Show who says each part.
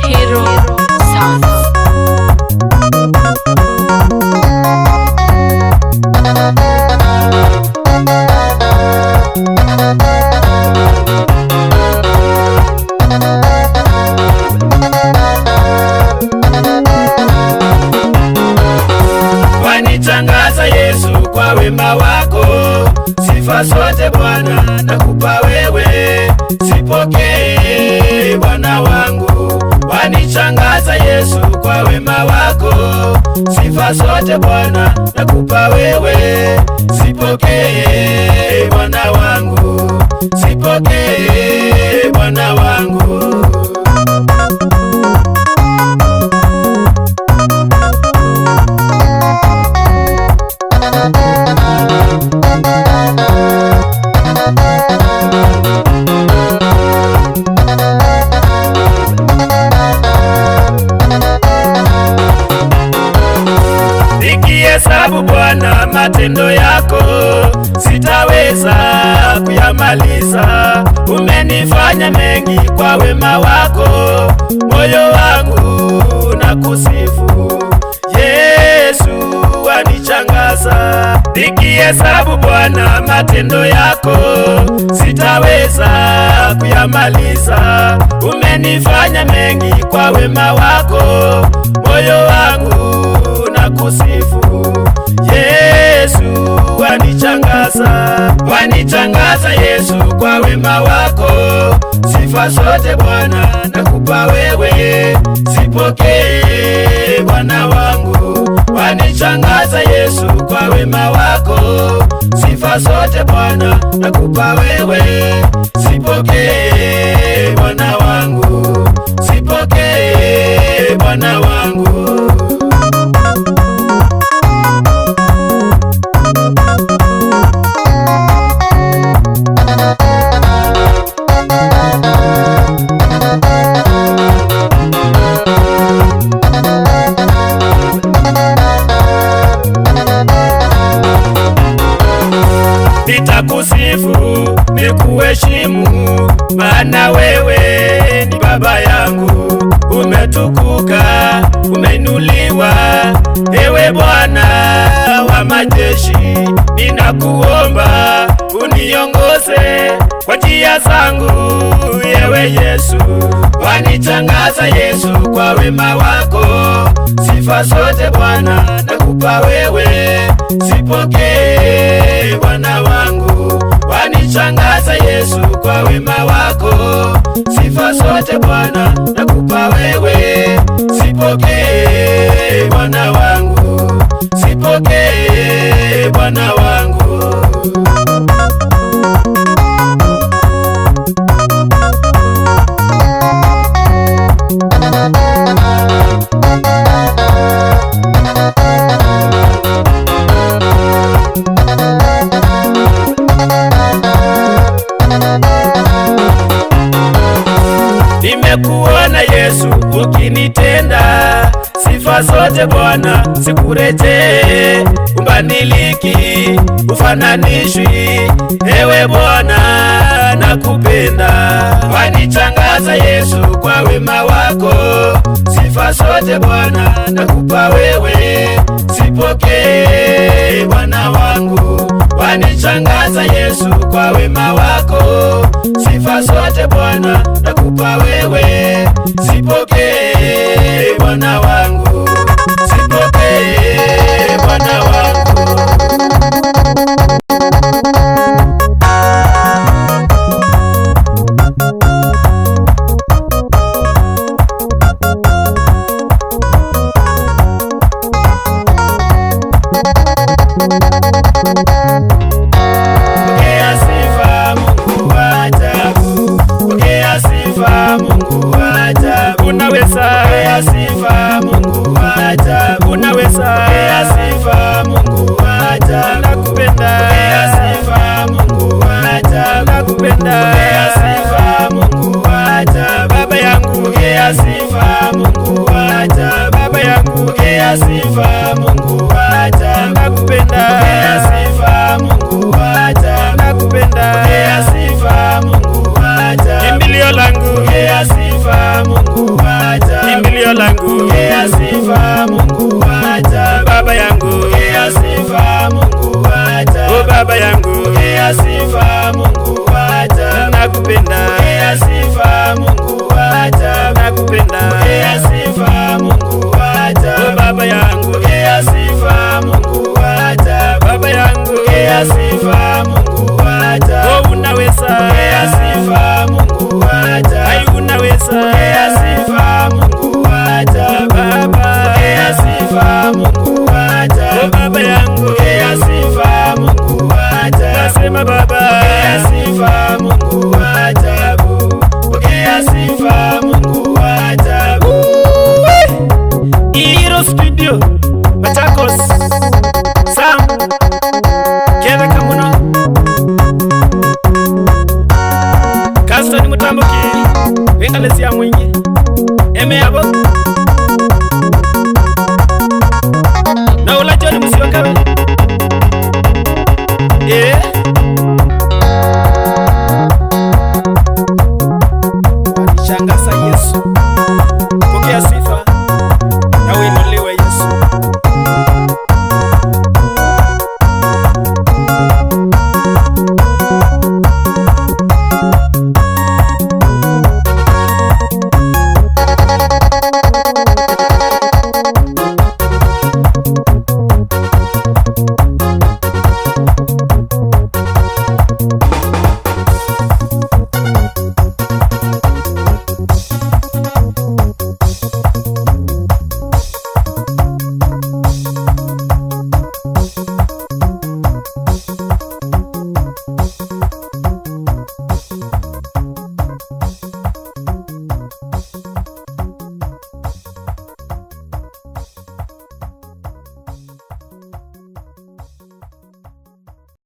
Speaker 1: Hero Sounds.
Speaker 2: Wanitangaza Yesu kwa wema wako, sifa zote Bwana nakupa wewe, zipokee Bwana wangu. Wanitangaza Yesu kwa wema wako, sifa zote Bwana nakupa wewe, zipokee Bwana wangu, zipokee Bwana wangu. Nikihesabu Bwana matendo yako, sitaweza kuyamaliza. Umenifanya mengi kwa wema wako, moyo wangu na kusifu. Yesu wanichangaza. Nikihesabu Bwana matendo yako, sitaweza kuyamaliza. Umenifanya mengi kwa wema wako, moyo wangu na kusifu. Yesu wanichangaza. Wanichangaza Yesu kwa wema wako, sifa zote Bwana nakupa wewe, zipokee Bwana wangu. Wanichangaza Yesu kwa wema wako, sifa zote Bwana nakupa wewe, zipokee Bwana wangu, zipokee Bwana wangu. Nitakusifu, nikuheshimu, maana wewe ni baba yangu. Umetukuka, umeinuliwa, ewe Bwana wa majeshi. Ninakuomba uniongoze kwa njia zangu, ewe Yesu. Wanichangaza Yesu kwa wema wako, sifa zote Bwana nakupa wewe, zipokee Bwana wangu. Wanichangaza Yesu kwa wema wako, sifa zote Bwana nakupa wewe, zipokee Bwana wangu, zipokee Bwana wangu. Nimekuona Yesu ukinitenda, sifa zote Bwana sikurejee. Ubadiliki, ufananishwi, ewe Bwana nakupenda. Wanichangaza Yesu kwa wema wako, sifa zote Bwana nakupa wewe, zipokee Bwana wangu. Wanichangaza Yesu kwa wema wako, sifa zote Bwana nakupa wewe, zipokee Bwana wangu, zipokee Bwana wangu. Pokea sifa Mungu wa ajabu, pokea sifa Mungu wa ajabu. Unaweza. Pokea sifa mutambuki wekalesia mwingi eme yabo